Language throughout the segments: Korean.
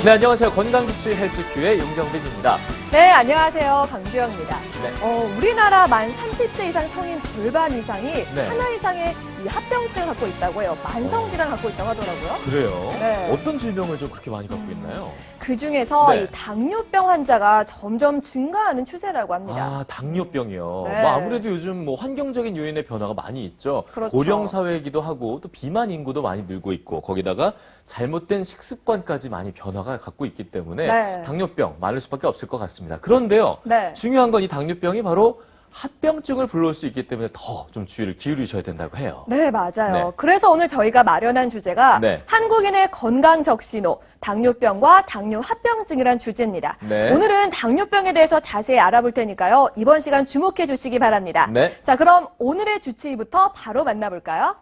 네, 안녕하세요. 건강주치 헬스큐의 윤경빈입니다. 네, 안녕하세요. 강주영입니다. 네. 우리나라 만 30세 이상 성인 절반 이상이 네. 하나 이상의 이 합병증을 갖고 있다고 해요. 만성질환을 갖고 있다고 하더라고요. 그래요? 네. 어떤 질병을 좀 그렇게 많이 갖고 있나요? 그 중에서 네. 이 당뇨병 환자가 점점 증가하는 추세라고 합니다. 아, 당뇨병이요. 네. 뭐 아무래도 요즘 뭐 환경적인 요인의 변화가 많이 있죠. 그렇죠. 고령 사회이기도 하고 또 비만 인구도 많이 늘고 있고 거기다가 잘못된 식습관까지 많이 변화가 갖고 있기 때문에 네. 당뇨병 많을 수밖에 없을 것 같습니다. 그런데요. 네. 중요한 건 이 당뇨병이 바로 합병증을 불러올 수 있기 때문에 더 좀 주의를 기울이셔야 된다고 해요. 네, 맞아요. 네. 그래서 오늘 저희가 마련한 주제가 네. 한국인의 건강 적신호, 당뇨병과 당뇨 합병증이란 주제입니다. 네. 오늘은 당뇨병에 대해서 자세히 알아볼 테니까요. 이번 시간 주목해 주시기 바랍니다. 네. 자, 그럼 오늘의 주치의부터 바로 만나볼까요?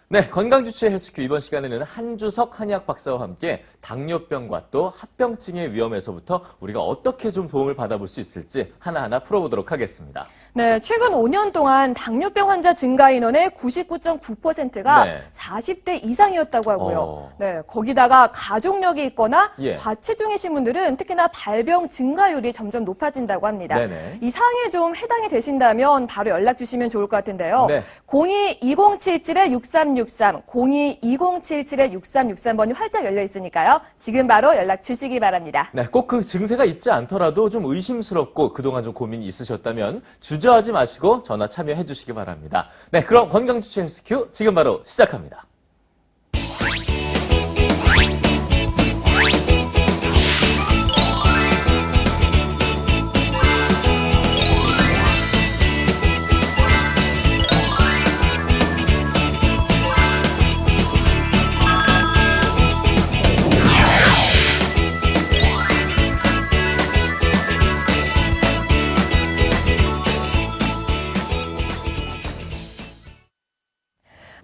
네, 건강주치의 헬스큐 이번 시간에는 한주석 한의학 박사와 함께 당뇨병과 또 합병증의 위험에서부터 우리가 어떻게 좀 도움을 받아볼 수 있을지 하나하나 풀어보도록 하겠습니다. 네, 최근 5년 동안 당뇨병 환자 증가 인원의 99.9%가 네. 40대 이상이었다고 하고요. 네, 거기다가 가족력이 있거나 예. 과체중이신 분들은 특히나 발병 증가율이 점점 높아진다고 합니다. 네네. 이 사항에 좀 해당이 되신다면 바로 연락 주시면 좋을 것 같은데요. 네. 02-2077-6363, 02-2077-6363번이 활짝 열려 있으니까요. 지금 바로 연락 주시기 바랍니다. 네, 꼭 그 증세가 있지 않더라도 좀 의심스럽고 그동안 좀 고민이 있으셨다면 주저하지 마시고 전화 참여해 주시기 바랍니다. 네, 그럼 건강주치 헬스큐 지금 바로 시작합니다.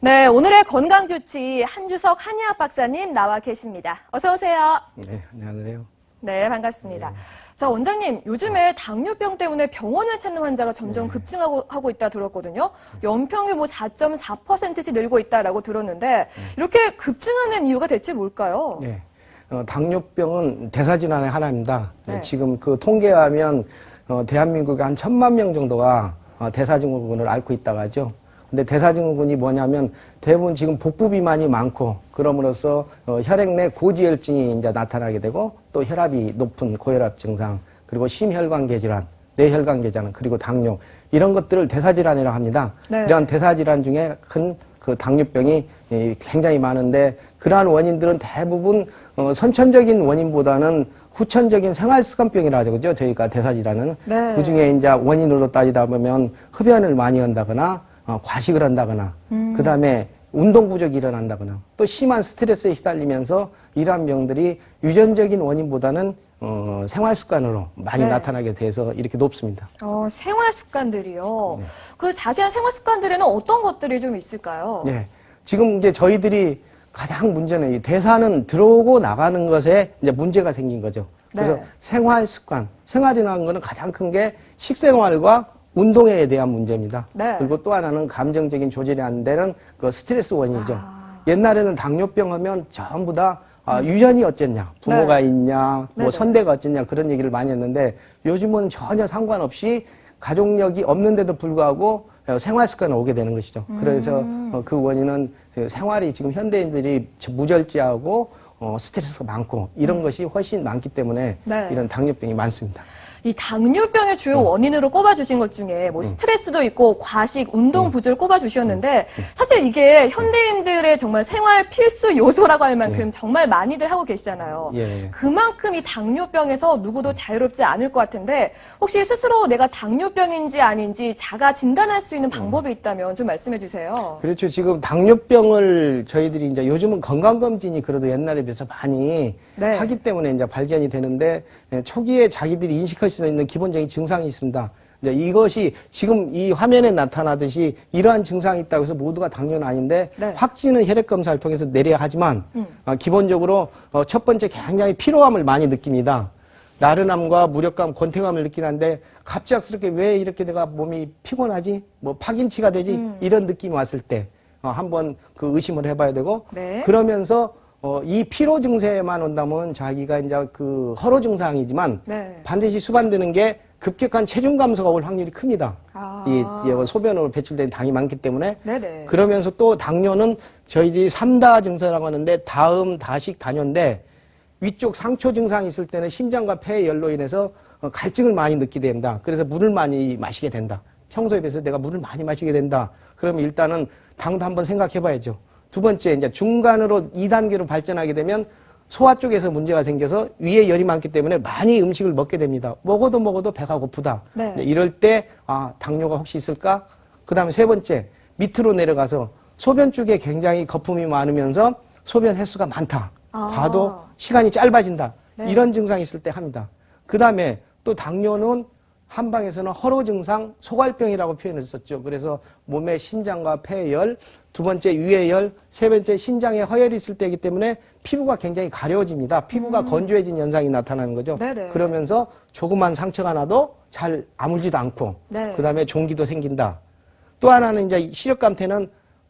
네, 오늘의 건강주치 한주석 한의학 박사님 나와 계십니다. 어서 오세요. 네, 안녕하세요. 네, 반갑습니다. 자, 원장님, 요즘에 당뇨병 때문에 병원을 찾는 환자가 점점 급증하고 있다 들었거든요. 연평균 뭐 4.4%씩 늘고 있다라고 들었는데 이렇게 급증하는 이유가 대체 뭘까요? 네, 당뇨병은 대사질환의 하나입니다. 네. 지금 그 통계에 하면 대한민국에 한 1,000만 명 정도가 대사증후군을 앓고 있다고 하죠. 근데 대사증후군이 뭐냐면 대부분 지금 복부 비만이 많고 그럼으로써 혈액 내 고지혈증이 이제 나타나게 되고 또 혈압이 높은 고혈압 증상 그리고 심혈관계 질환, 뇌혈관계 질환 그리고 당뇨 이런 것들을 대사질환이라고 합니다. 네. 이런 대사질환 중에 큰 그 당뇨병이 굉장히 많은데 그러한 원인들은 대부분 선천적인 원인보다는 후천적인 생활습관병이라 하죠. 그죠? 저희가 대사질환은. 네. 그중에 이제 원인으로 따지다 보면 흡연을 많이 한다거나 과식을 한다거나 그다음에 운동 부족이 일어난다거나 또 심한 스트레스에 시달리면서 이러한 병들이 유전적인 원인보다는 생활 습관으로 많이 네. 나타나게 돼서 이렇게 높습니다. 생활 습관들이요. 네. 그 자세한 생활 습관들에는 어떤 것들이 좀 있을까요? 네. 지금 이제 저희들이 가장 문제는 이 대사는 들어오고 나가는 것에 이제 문제가 생긴 거죠. 그래서 네. 생활 습관, 생활이라는 거는 가장 큰 게 식생활과 운동에 대한 문제입니다. 네. 그리고 또 하나는 감정적인 조절이 안 되는 그 스트레스 원인이죠. 아. 옛날에는 당뇨병 하면 전부 다 유전이 어쨌냐, 부모가 네. 있냐, 네네. 뭐 선대가 어쨌냐 그런 얘기를 많이 했는데 요즘은 전혀 상관없이 가족력이 없는데도 불구하고 생활 습관이 오게 되는 것이죠. 그래서 그 원인은 생활이 지금 현대인들이 무절제하고 스트레스가 많고 이런 것이 훨씬 많기 때문에 네. 이런 당뇨병이 많습니다. 이 당뇨병의 주요 원인으로 꼽아주신 것 중에 뭐 스트레스도 있고 과식, 운동 부족을 꼽아주셨는데 사실 이게 현대인들의 정말 생활 필수 요소라고 할 만큼 정말 많이들 하고 계시잖아요. 예. 그만큼 이 당뇨병에서 누구도 자유롭지 않을 것 같은데 혹시 스스로 내가 당뇨병인지 아닌지 자가 진단할 수 있는 방법이 있다면 좀 말씀해 주세요. 그렇죠. 지금 당뇨병을 저희들이 이제 요즘은 건강검진이 그래도 옛날에 비해서 많이 네. 하기 때문에 이제 발견이 되는데 초기에 자기들이 인식할 수 있는 기본적인 증상이 있습니다. 이제 이것이 지금 이 화면에 나타나듯이 이러한 증상이 있다고 해서 모두가 당뇨는 아닌데 네. 확진은 혈액 검사를 통해서 내려야 하지만 기본적으로 첫 번째 굉장히 피로함을 많이 느낍니다. 나른함과 무력감, 권태감을 느끼는데 갑작스럽게 왜 이렇게 내가 몸이 피곤하지? 뭐 파김치가 되지? 이런 느낌이 왔을 때 한번 그 의심을 해봐야 되고 네. 그러면서 이 피로 증세만 온다면 자기가 이제 그 허로 증상이지만 네. 반드시 수반되는 게 급격한 체중 감소가 올 확률이 큽니다. 아. 이 소변으로 배출된 당이 많기 때문에 네네. 그러면서 또 당뇨는 저희들이 3다 증세라고 하는데 다음, 다식, 단뇨인데 위쪽 상초 증상이 있을 때는 심장과 폐의 열로 인해서 갈증을 많이 느끼게 됩니다. 그래서 물을 많이 마시게 된다. 평소에 비해서 내가 물을 많이 마시게 된다. 그러면 일단은 당도 한번 생각해 봐야죠. 두 번째, 이제 중간으로 2단계로 발전하게 되면 소화 쪽에서 문제가 생겨서 위에 열이 많기 때문에 많이 음식을 먹게 됩니다. 먹어도 배가 고프다. 네. 이럴 때, 당뇨가 혹시 있을까? 그 다음에 세 번째, 밑으로 내려가서 소변 쪽에 굉장히 거품이 많으면서 소변 횟수가 많다. 봐도 시간이 짧아진다. 네. 이런 증상이 있을 때 합니다. 그 다음에 또 당뇨는 한방에서는 허로 증상, 소갈병이라고 표현했었죠. 그래서 몸에 심장과 폐의 열, 두 번째 위의 열, 세 번째 신장에 허열이 있을 때이기 때문에 피부가 굉장히 가려워집니다. 피부가 건조해진 현상이 나타나는 거죠. 네네. 그러면서 조그만 상처가 나도 잘 아물지도 않고 네. 그다음에 종기도 생긴다. 또 하나는 이제 시력감퇴는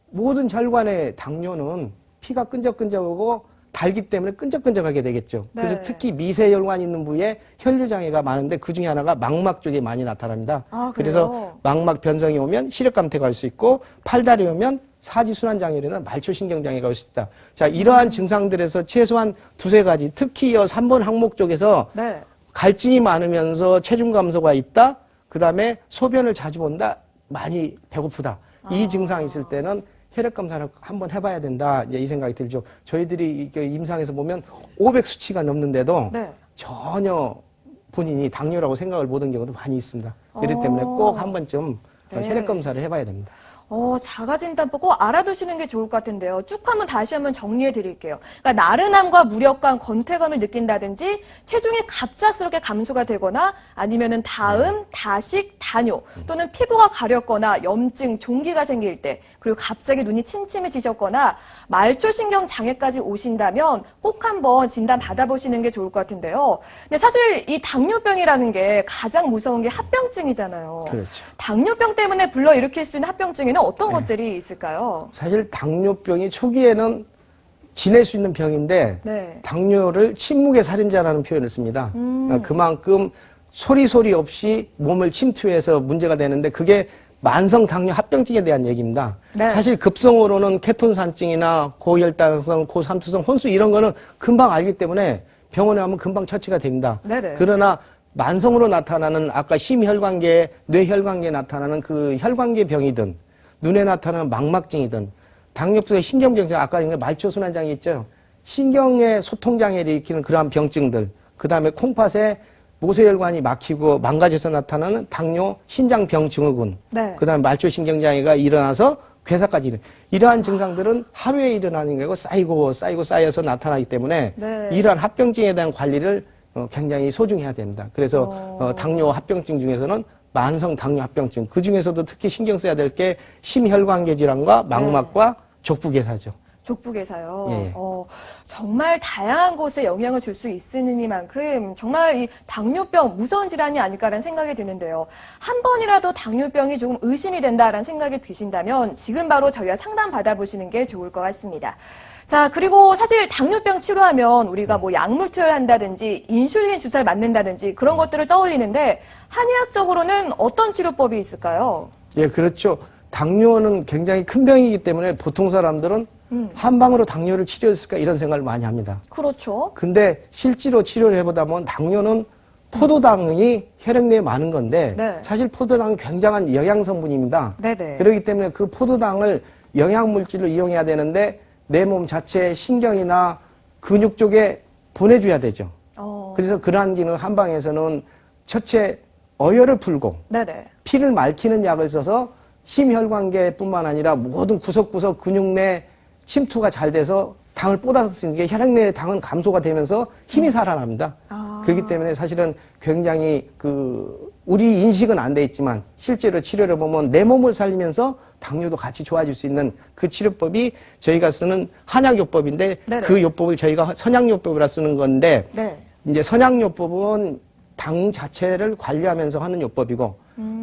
모든 혈관의 당뇨는 피가 끈적끈적하고 달기 때문에 끈적끈적하게 되겠죠. 그래서 네. 특히 미세혈관 있는 부위에 혈류장애가 많은데 그 중에 하나가 망막 쪽에 많이 나타납니다. 아, 그래요? 그래서 망막 변성이 오면 시력감퇴가 올 수 있고 팔다리 오면 사지순환장애라는 말초신경장애가 올 수 있다. 자, 이러한 증상들에서 최소한 두세 가지, 특히 3번 항목 쪽에서 네. 갈증이 많으면서 체중 감소가 있다. 그 다음에 소변을 자주 본다. 많이 배고프다. 이 증상이 있을 때는 혈액 검사를 한번 해봐야 된다. 이제 이 생각이 들죠. 저희들이 임상에서 보면 500 수치가 넘는데도 네. 전혀 본인이 당뇨라고 생각을 못한 경우도 많이 있습니다. 그렇기 때문에 꼭 한 번쯤 네. 혈액 검사를 해봐야 됩니다. 자가진단법 꼭 알아두시는 게 좋을 것 같은데요. 쭉 한번 다시 한번 정리해 드릴게요. 그러니까 나른함과 무력감, 권태감을 느낀다든지 체중이 갑작스럽게 감소가 되거나 아니면은 다음, 다식, 단뇨 또는 피부가 가렵거나 염증, 종기가 생길 때 그리고 갑자기 눈이 침침해지셨거나 말초신경 장애까지 오신다면 꼭 한번 진단 받아보시는 게 좋을 것 같은데요. 근데 사실 이 당뇨병이라는 게 가장 무서운 게 합병증이잖아요. 그렇죠. 당뇨병 때문에 불러일으킬 수 있는 합병증에는 어떤 것들이 있을까요? 사실 당뇨병이 초기에는 지낼 수 있는 병인데 네. 당뇨를 침묵의 살인자라는 표현을 씁니다. 그만큼 소리 없이 몸을 침투해서 문제가 되는데 그게 만성 당뇨 합병증에 대한 얘기입니다. 네. 사실 급성으로는 케톤산증이나 고혈당성, 고삼투성, 혼수 이런 거는 금방 알기 때문에 병원에 가면 금방 처치가 됩니다. 네네. 그러나 만성으로 나타나는 아까 심혈관계, 뇌혈관계에 나타나는 그 혈관계 병이든 눈에 나타나는 망막증이든 당뇨병의 신경병증 아까 말초순환장애 있죠. 신경의 소통장애를 일으키는 그러한 병증들 그 다음에 콩팥에 모세혈관이 막히고 망가져서 나타나는 당뇨 신장병증후군 네. 그 다음에 말초신경장애가 일어나서 괴사까지 이러한 증상들은 하루에 일어나는 거고 쌓여서 나타나기 때문에 네. 이러한 합병증에 대한 관리를 굉장히 소중히 해야 됩니다. 그래서 당뇨 합병증 중에서는 만성 당뇨 합병증 그 중에서도 특히 신경 써야 될 게 심혈관계 질환과 망막과 족부괴사죠. 족부괴사요. 예. 정말 다양한 곳에 영향을 줄 수 있으니만큼 정말 이 당뇨병 무서운 질환이 아닐까라는 생각이 드는데요. 한 번이라도 당뇨병이 조금 의심이 된다라는 생각이 드신다면 지금 바로 저희와 상담 받아보시는 게 좋을 것 같습니다. 자, 그리고 사실 당뇨병 치료하면 우리가 뭐 약물 투여를 한다든지 인슐린 주사를 맞는다든지 그런 것들을 떠올리는데 한의학적으로는 어떤 치료법이 있을까요? 예, 그렇죠. 당뇨는 굉장히 큰 병이기 때문에 보통 사람들은 한 방으로 당뇨를 치료했을까 이런 생각을 많이 합니다. 그렇죠. 근데 실제로 치료를 해보다 보면 당뇨는 포도당이 혈액 내에 많은 건데 네. 사실 포도당은 굉장한 영양 성분입니다. 네네. 그렇기 때문에 그 포도당을 영양 물질로 이용해야 되는데 내 몸 자체의 신경이나 근육 쪽에 보내줘야 되죠. 그래서 그러한 기능 한방에서는 첫째 어혈을 풀고 네네. 피를 맑히는 약을 써서 심혈관계뿐만 아니라 모든 구석구석 근육 내 침투가 잘 돼서 당을 쏟아서 쓰는 게 혈액 내의 당은 감소가 되면서 힘이 살아납니다. 그렇기 때문에 사실은 굉장히 우리 인식은 안 돼 있지만 실제로 치료를 보면 내 몸을 살리면서 당뇨도 같이 좋아질 수 있는 그 치료법이 저희가 쓰는 한약요법인데 네네. 그 요법을 저희가 선양요법이라 쓰는 건데 네. 이제 선양요법은 당 자체를 관리하면서 하는 요법이고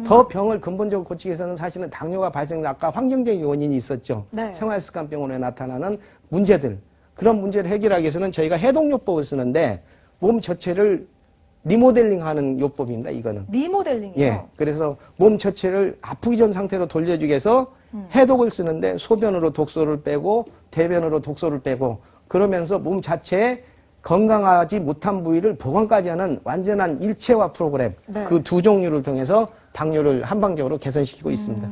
더 병을 근본적으로 고치기 위해서는 사실은 당뇨가 발생 아까 환경적인 원인이 있었죠. 네. 생활습관병으로 나타나는 문제들. 그런 문제를 해결하기 위해서는 저희가 해독요법을 쓰는데 몸 전체를 리모델링하는 요법입니다. 이거는. 리모델링이요? 예. 그래서 몸 전체를 아프기 전 상태로 돌려주기 위해서 해독을 쓰는데 소변으로 독소를 빼고 대변으로 독소를 빼고 그러면서 몸 자체에 건강하지 못한 부위를 보강까지 하는 완전한 일체화 프로그램 네. 그 두 종류를 통해서 당뇨를 한방적으로 개선시키고 있습니다.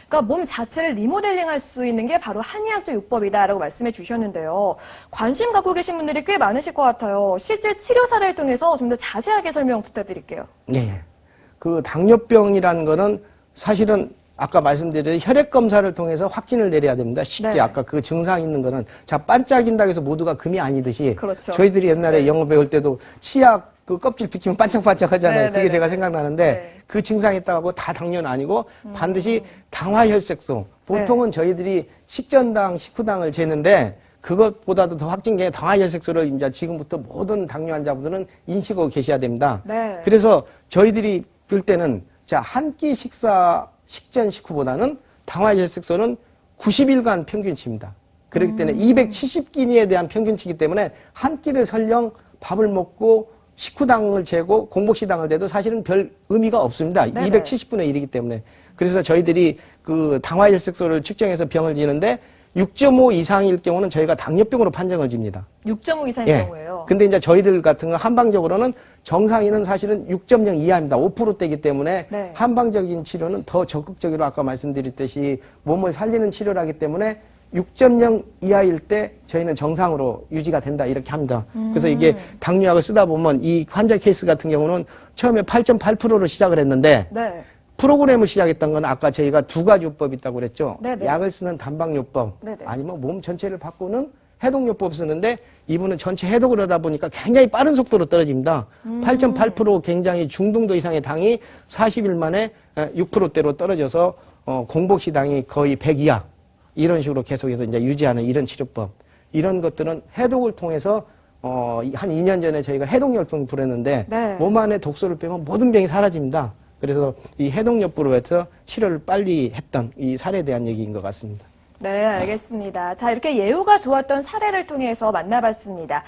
그러니까 몸 자체를 리모델링할 수 있는 게 바로 한의학적 요법이다라고 말씀해 주셨는데요. 관심 갖고 계신 분들이 꽤 많으실 것 같아요. 실제 치료 사례를 통해서 좀 더 자세하게 설명 부탁드릴게요. 네. 그 당뇨병이라는 거는 사실은 아까 말씀드린 혈액 검사를 통해서 확진을 내려야 됩니다. 쉽게 네. 아까 그 증상 있는 거는 자 반짝인다고 해서 모두가 금이 아니듯이 그렇죠. 저희들이 옛날에 네. 영어 배울 때도 치약 그 껍질 비키면 반짝반짝 하잖아요. 네, 그게 네, 제가 네. 생각나는데 네. 그 증상이 있다고 하고 다 당뇨는 아니고 반드시 당화혈색소. 보통은 저희들이 식전당, 식후당을 재는데 그것보다도 더 확진된 당화혈색소를 이제 지금부터 모든 당뇨 환자분들은 인식하고 계셔야 됩니다. 네. 그래서 저희들이 볼 때는 자, 한 끼 식사 식전 식후보다는 당화혈색소는 90일간 평균치입니다. 그렇기 때문에 270끼니에 대한 평균치이기 때문에 한 끼를 설령 밥을 먹고 식후당을 재고 공복식당을 재도 사실은 별 의미가 없습니다. 네네. 270분의 1이기 때문에. 그래서 저희들이 그 당화혈색소를 측정해서 병을 지는데 6.5 이상일 경우는 저희가 당뇨병으로 판정을 집니다. 6.5 이상인 경우에요. 근데 이제 저희들 같은 건 한방적으로는 정상인은 사실은 6.0 이하입니다. 5%대이기 때문에 네. 한방적인 치료는 더 적극적으로 아까 말씀드렸듯이 몸을 살리는 치료라기 때문에 6.0 이하일 때 저희는 정상으로 유지가 된다 이렇게 합니다. 그래서 이게 당뇨약을 쓰다 보면 이 환자 케이스 같은 경우는 처음에 8.8%로 시작을 했는데 네. 프로그램을 시작했던 건 아까 저희가 두 가지 요법이 있다고 그랬죠. 네네. 약을 쓰는 단방요법 네네. 아니면 몸 전체를 바꾸는 해독요법 쓰는데 이분은 전체 해독을 하다 보니까 굉장히 빠른 속도로 떨어집니다. 8.8% 굉장히 중등도 이상의 당이 40일 만에 6%대로 떨어져서 공복시당이 거의 100 이하 이런 식으로 계속해서 이제 유지하는 이런 치료법 이런 것들은 해독을 통해서 한 2년 전에 저희가 해독열풍 불었는데 네. 몸 안에 독소를 빼면 모든 병이 사라집니다. 그래서 이 해독요법으로 해서 치료를 빨리 했던 이 사례에 대한 얘기인 것 같습니다. 네, 알겠습니다. 자, 이렇게 예후가 좋았던 사례를 통해서 만나봤습니다.